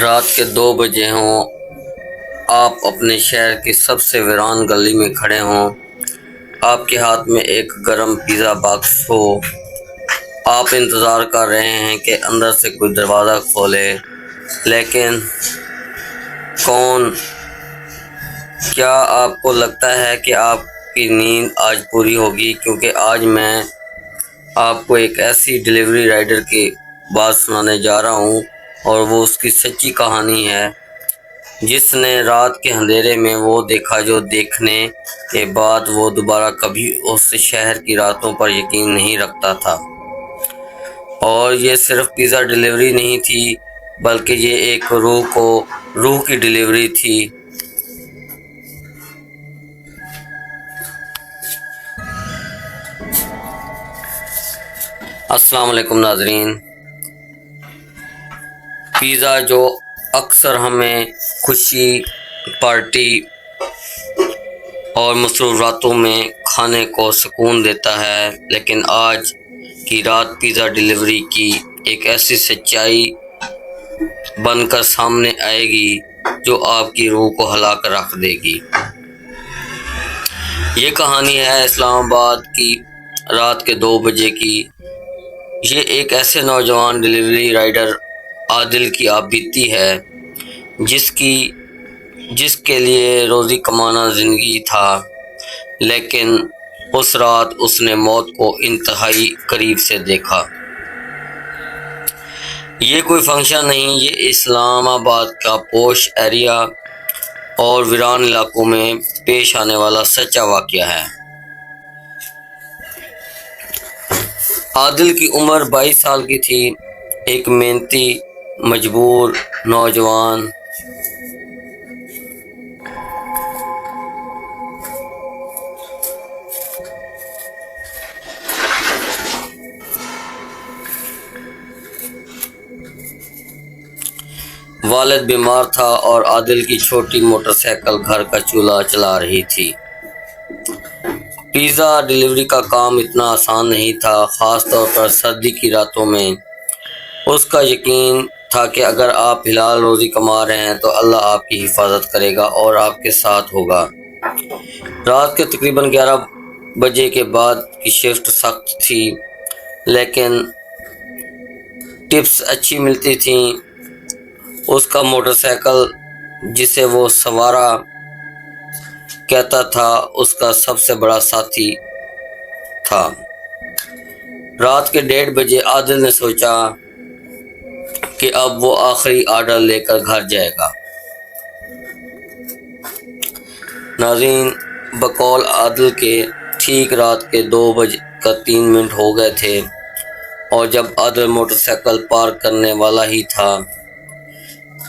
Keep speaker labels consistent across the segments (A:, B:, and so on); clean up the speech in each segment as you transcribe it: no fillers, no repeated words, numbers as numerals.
A: رات کے 2 بجے ہوں، آپ اپنے شہر کی سب سے ویران گلی میں کھڑے ہوں، آپ کے ہاتھ میں ایک گرم پیزا باکس ہو، آپ انتظار کر رہے ہیں کہ اندر سے کوئی دروازہ کھولے، لیکن کون؟ کیا آپ کو لگتا ہے کہ آپ کی نیند آج پوری ہوگی؟ کیونکہ آج میں آپ کو ایک ایسی ڈیلیوری رائڈر کی بات سنانے جا رہا ہوں، اور وہ اس کی سچی کہانی ہے، جس نے رات کے اندھیرے میں وہ دیکھا جو دیکھنے کے بعد وہ دوبارہ کبھی اس شہر کی راتوں پر یقین نہیں رکھتا تھا۔ اور یہ صرف پیزا ڈیلیوری نہیں تھی، بلکہ یہ ایک روح کی ڈیلیوری تھی۔ السلام علیکم ناظرین۔ پیزا جو اکثر ہمیں خوشی، پارٹی اور مسرور راتوں میں کھانے کو سکون دیتا ہے، لیکن آج کی رات پیزا ڈیلیوری کی ایک ایسی سچائی بن کر سامنے آئے گی جو آپ کی روح کو ہلا کر رکھ دے گی۔ یہ کہانی ہے اسلام آباد کی رات کے 2 بجے کی۔ یہ ایک ایسے نوجوان ڈیلیوری رائڈر عادل کی آپ بیتی ہے، جس کے لیے روزی کمانا زندگی تھا، لیکن اس رات اس نے موت کو انتہائی قریب سے دیکھا۔ یہ کوئی فنکشن نہیں، یہ اسلام آباد کا پوش ایریا اور ویران علاقوں میں پیش آنے والا سچا واقعہ ہے۔ عادل کی عمر 22 سال کی تھی، ایک محنتی، مجبور نوجوان۔ والد بیمار تھا اور عادل کی چھوٹی موٹر سائیکل گھر کا چولہا چلا رہی تھی۔ پیزا ڈیلیوری کا کام اتنا آسان نہیں تھا، خاص طور پر سردی کی راتوں میں۔ اس کا یقین تھا کہ اگر آپ فی الحال روزی کما رہے ہیں تو اللہ آپ کی حفاظت کرے گا اور آپ کے ساتھ ہوگا۔ رات کے تقریباً 11 بجے کے بعد کی شفٹ سخت تھی، لیکن ٹپس اچھی ملتی تھیں۔ اس کا موٹر سائیکل، جسے وہ سوارا کہتا تھا، اس کا سب سے بڑا ساتھی تھا۔ رات کے 1:30 بجے عادل نے سوچا کہ اب وہ آخری آرڈر لے کر گھر جائے گا۔ ناظرین، بقول عادل کے ٹھیک رات کے 2:03 ہو گئے تھے، اور جب عادل موٹر سائیکل پارک کرنے والا ہی تھا،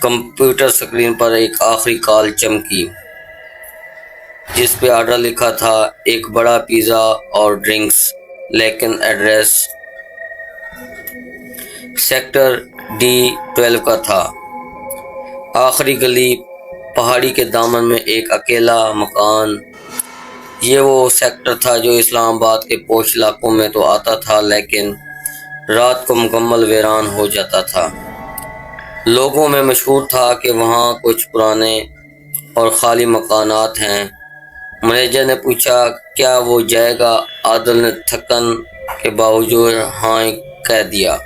A: کمپیوٹر اسکرین پر ایک آخری کال چمکی، جس پہ آرڈر لکھا تھا، ایک بڑا پیزا اور ڈرنکس، لیکن ایڈریس سیکٹر D12 کا تھا۔ آخری گلی، پہاڑی کے دامن میں ایک اکیلا مکان۔ یہ وہ سیکٹر تھا جو اسلام آباد کے پوش علاقوں میں تو آتا تھا، لیکن رات کو مکمل ویران ہو جاتا تھا۔ لوگوں میں مشہور تھا کہ وہاں کچھ پرانے اور خالی مکانات ہیں۔ مینیجر نے پوچھا، کیا وہ جائے گا؟ عادل نے تھکن کے باوجود ہاں کہہ دیا۔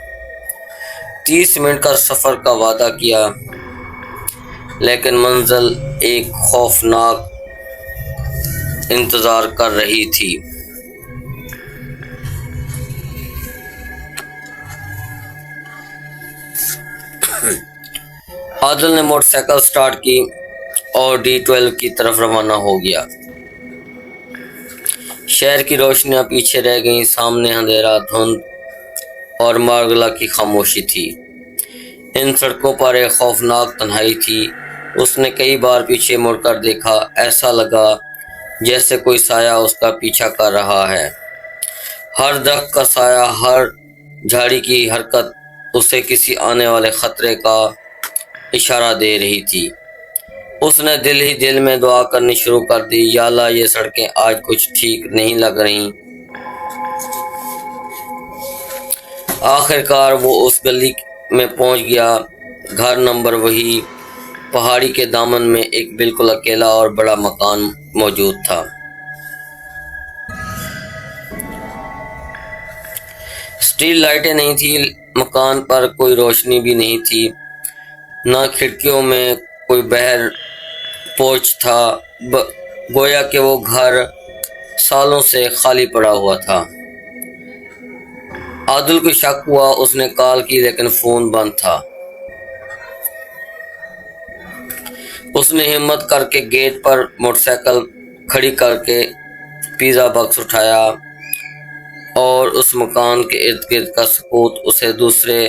A: 30 منٹ کا سفر کا وعدہ کیا، لیکن منزل ایک خوفناک انتظار کر رہی تھی۔ عادل نے موٹر سائیکل سٹارٹ کی اور D12 کی طرف روانہ ہو گیا۔ شہر کی روشنیاں پیچھے رہ گئیں، سامنے اندھیرا، دھند اور مارگلا کی خاموشی تھی۔ ان سڑکوں پر ایک خوفناک تنہائی تھی۔ اس نے کئی بار پیچھے مڑ کر دیکھا، ایسا لگا جیسے کوئی سایہ اس کا پیچھا کر رہا ہے۔ ہر درخت کا سایہ، ہر جھاڑی کی حرکت اسے کسی آنے والے خطرے کا اشارہ دے رہی تھی۔ اس نے دل ہی دل میں دعا کرنی شروع کر دی، یا اللہ، یہ سڑکیں آج کچھ ٹھیک نہیں لگ رہی۔ آخر کار وہ اس گلی میں پہنچ گیا گھر نمبر وہی، پہاڑی کے دامن میں ایک بالکل اکیلا اور بڑا مکان موجود تھا۔ اسٹریٹ لائٹیں نہیں تھی، مکان پر کوئی روشنی بھی نہیں تھی، نہ کھڑکیوں میں کوئی باہر پورچ تھا، گویا کہ وہ گھر سالوں سے خالی پڑا ہوا تھا۔ عادل کو شک ہوا، اس نے کال کی لیکن فون بند تھا۔ اس نے ہمت کر کے گیٹ پر موٹر سائیکل کھڑی کر کے پیزا باکس اٹھایا اور اس مکان کے ارد گرد کا سکوت اسے دوسرے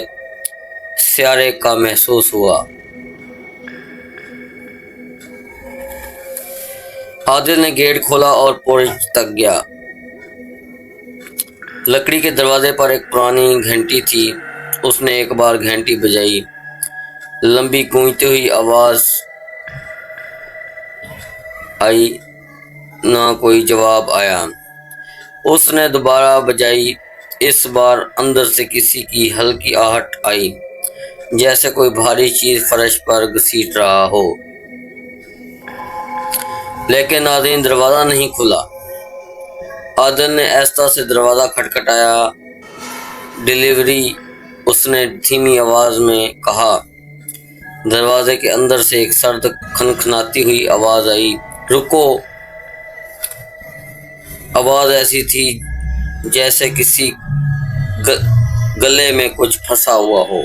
A: سیارے کا محسوس ہوا۔ عادل نے گیٹ کھولا اور پورچ تک گیا۔ لکڑی کے دروازے پر ایک پرانی گھنٹی تھی۔ اس نے ایک بار گھنٹی بجائی، لمبی گونجتی ہوئی آواز آئی، نہ کوئی جواب آیا۔ اس نے دوبارہ بجائی، اس بار اندر سے کسی کی ہلکی آہٹ آئی، جیسے کوئی بھاری چیز فرش پر گھسیٹ رہا ہو، لیکن ناظرین دروازہ نہیں کھلا۔ عادل نے آہستہ سے دروازہ کھٹکھٹایا۔ ڈیلیوری، اس نے دھیمی آواز میں کہا۔ دروازے کے اندر سے ایک سرد کھنکھناتی ہوئی آواز آئی، رکو۔ آواز ایسی تھی جیسے کسی گلے میں کچھ پھنسا ہوا ہو۔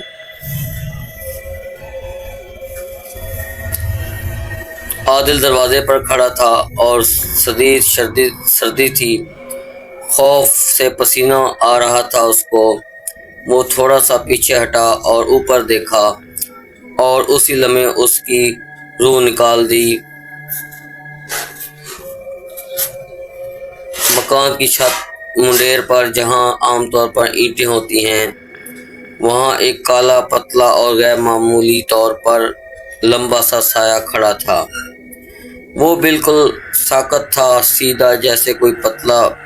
A: عادل دروازے پر کھڑا تھا اور شدید سردی تھی، خوف سے پسینہ آ رہا تھا اس کو۔ وہ تھوڑا سا پیچھے ہٹا اور اوپر دیکھا اور اسی لمحے اس کی روح نکال دی۔ مکان کی چھت منڈیر پر، جہاں عام طور پر اینٹیں ہوتی ہیں، وہاں ایک کالا، پتلا اور غیر معمولی طور پر لمبا سا سایہ کھڑا تھا۔ وہ بالکل ساکت تھا، سیدھا، جیسے کوئی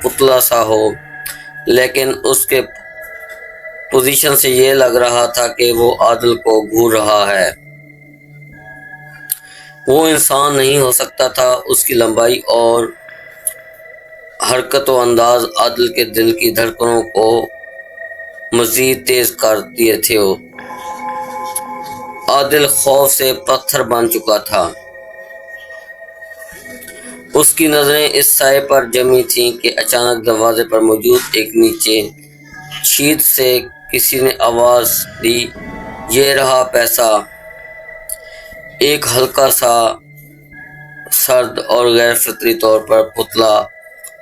A: پتلا سا ہو، لیکن اس کے پوزیشن سے یہ لگ رہا تھا کہ وہ عادل کو گھور رہا ہے۔ وہ انسان نہیں ہو سکتا تھا۔ اس کی لمبائی اور حرکت و انداز عادل کے دل کی دھڑکنوں کو مزید تیز کر دیے تھے۔ عادل خوف سے پتھر بن چکا تھا۔ اس کی نظریں اس سائے پر جمی تھیں کہ اچانک دروازے پر موجود ایک نیچے چھید سے کسی نے آواز دی، یہ رہا پیسہ۔ ایک ہلکا سا، سرد اور غیر فطری طور پر پتلا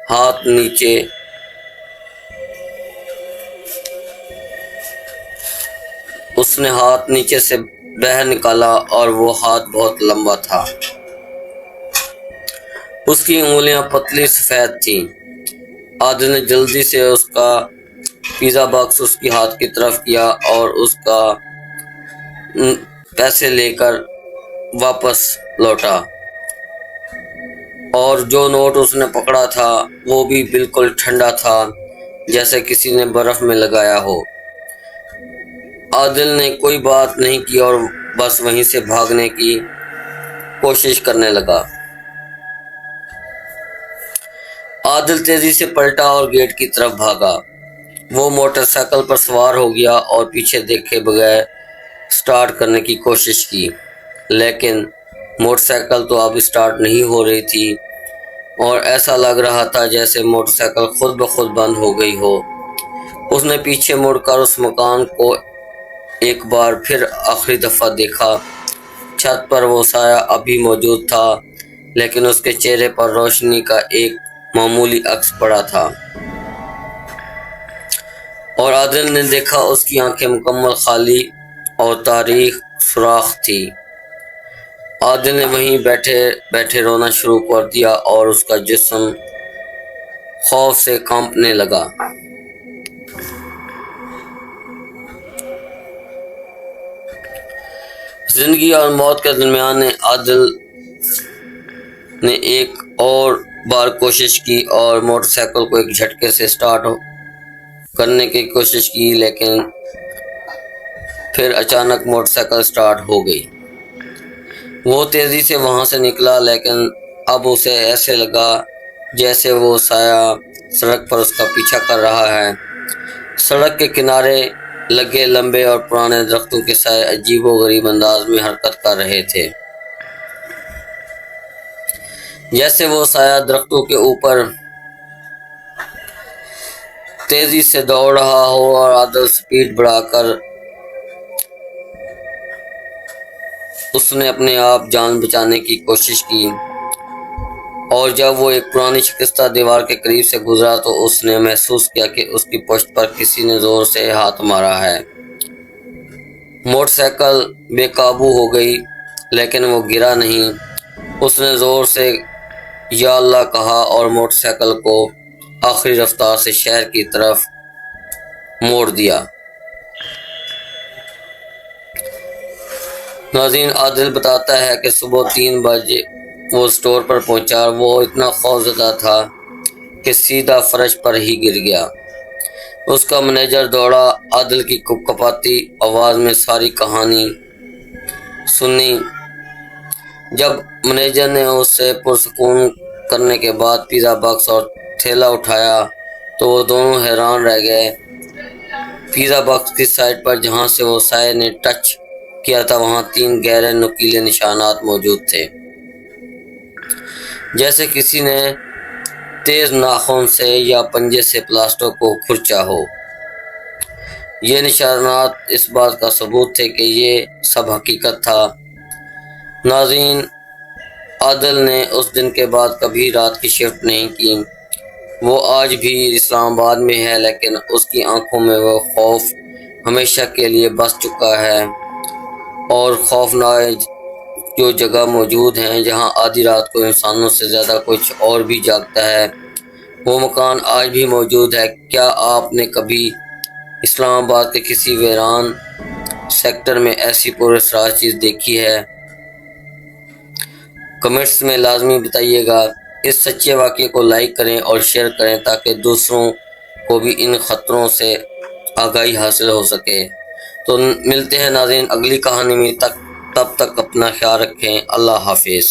A: ہاتھ نیچے اس نے ہاتھ نیچے سے باہر نکالا اور وہ ہاتھ بہت لمبا تھا۔ اس کی انگلیاں پتلی سفید تھیں۔ عادل نے جلدی سے اس کا پیزا باکس اس کی ہاتھ کی طرف کیا اور اس کا پیسے لے کر واپس لوٹا، اور جو نوٹ اس نے پکڑا تھا وہ بھی بالکل ٹھنڈا تھا، جیسے کسی نے برف میں لگایا ہو۔ عادل نے کوئی بات نہیں کی اور بس وہیں سے بھاگنے کی کوشش کرنے لگا۔ عادل تیزی سے پلٹا اور گیٹ کی طرف بھاگا۔ وہ موٹر سائیکل پر سوار ہو گیا اور پیچھے دیکھے بغیر سٹارٹ کرنے کی کوشش کی، لیکن موٹر سائیکل تو اب سٹارٹ نہیں ہو رہی تھی اور ایسا لگ رہا تھا جیسے موٹر سائیکل خود بخود بند ہو گئی ہو۔ اس نے پیچھے مڑ کر اس مکان کو ایک بار پھر آخری دفعہ دیکھا۔ چھت پر وہ سایہ ابھی موجود تھا، لیکن اس کے چہرے پر روشنی کا ایک معمولی عکس پڑا تھا، اور عادل نے دیکھا اس کی آنکھیں مکمل خالی اور تاریک سوراخ تھی۔ عادل نے وہیں بیٹھے بیٹھے رونا شروع کر دیا اور اس کا جسم خوف سے کانپنے لگا۔ زندگی اور موت کے درمیان عادل نے ایک اور بار کوشش کی اور موٹر سائیکل کو ایک جھٹکے سے سٹارٹ کرنے کی کوشش کی، لیکن پھر اچانک موٹر سائیکل سٹارٹ ہو گئی۔ وہ تیزی سے وہاں سے نکلا، لیکن اب اسے ایسے لگا جیسے وہ سایہ سڑک پر اس کا پیچھا کر رہا ہے۔ سڑک کے کنارے لگے لمبے اور پرانے درختوں کے سائے عجیب و غریب انداز میں حرکت کر رہے تھے، جیسے وہ سایہ درختوں کے اوپر تیزی سے دوڑ رہا ہو۔ اور عادل سپیڈ بڑھا کر اس نے اپنے آپ جان بچانے کی کوشش کی، اور جب وہ ایک پرانی شکستہ دیوار کے قریب سے گزرا تو اس نے محسوس کیا کہ اس کی پشت پر کسی نے زور سے ہاتھ مارا ہے۔ موٹر سائیکل بے قابو ہو گئی، لیکن وہ گرا نہیں۔ اس نے زور سے یا اللہ کہا اور موٹر سائیکل کو آخری رفتار سے شہر کی طرف موڑ دیا۔ ناظرین، عادل بتاتا ہے کہ صبح 3 بجے وہ اسٹور پر پہنچا اور وہ اتنا خوفزدہ تھا کہ سیدھا فرش پر ہی گر گیا۔ اس کا مینیجر دوڑا، عادل کی کپکپاتی آواز میں ساری کہانی سنی۔ جب مینیجر نے اسے پرسکون کرنے کے بعد پیزا باکس اور تھیلا اٹھایا تو وہ دونوں حیران رہ گئے۔ پیزا باکس کی سائڈ پر جہاں سے وہ سائے نے ٹچ کیا تھا، وہاں 3 گہرے نکیلے نشانات موجود تھے، جیسے کسی نے تیز ناخن سے یا پنجے سے پلاسٹر کو کھرچا ہو۔ یہ نشانات اس بات کا ثبوت تھے کہ یہ سب حقیقت تھا۔ ناظرین، عادل نے اس دن کے بعد کبھی رات کی شفٹ نہیں کی۔ وہ آج بھی اسلام آباد میں ہے، لیکن اس کی آنکھوں میں وہ خوف ہمیشہ کے لیے بس چکا ہے۔ اور خوفناک جو جگہ موجود ہیں جہاں آدھی رات کو انسانوں سے زیادہ کچھ اور بھی جاگتا ہے، وہ مکان آج بھی موجود ہے۔ کیا آپ نے کبھی اسلام آباد کے کسی ویران سیکٹر میں ایسی پراسرار چیز دیکھی ہے؟ کمنٹس میں لازمی بتائیے گا۔ اس سچے واقعے کو لائک کریں اور شیئر کریں تاکہ دوسروں کو بھی ان خطروں سے آگاہی حاصل ہو سکے۔ تو ملتے ہیں ناظرین اگلی کہانی میں، تب تک اپنا خیال رکھیں۔ اللہ حافظ۔